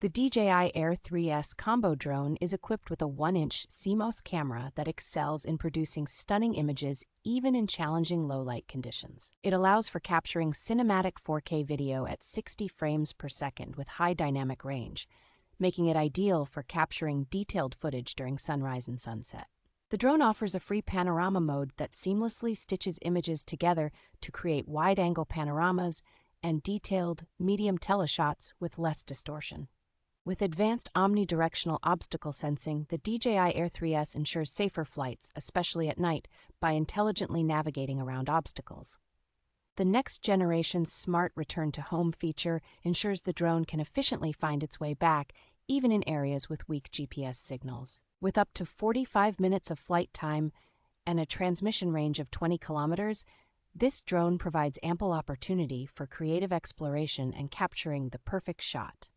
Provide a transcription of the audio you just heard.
The DJI Air 3S combo drone is equipped with a 1-inch CMOS camera that excels in producing stunning images even in challenging low-light conditions. It allows for capturing cinematic 4K video at 60 frames per second with high dynamic range, making it ideal for capturing detailed footage during sunrise and sunset. The drone offers a free panorama mode that seamlessly stitches images together to create wide-angle panoramas and detailed, medium teleshots with less distortion. With advanced omnidirectional obstacle sensing, the DJI Air 3S ensures safer flights, especially at night, by intelligently navigating around obstacles. The next-generation Smart Return to Home feature ensures the drone can efficiently find its way back, even in areas with weak GPS signals. With up to 45 minutes of flight time and a transmission range of 20 kilometers, this drone provides ample opportunity for creative exploration and capturing the perfect shot.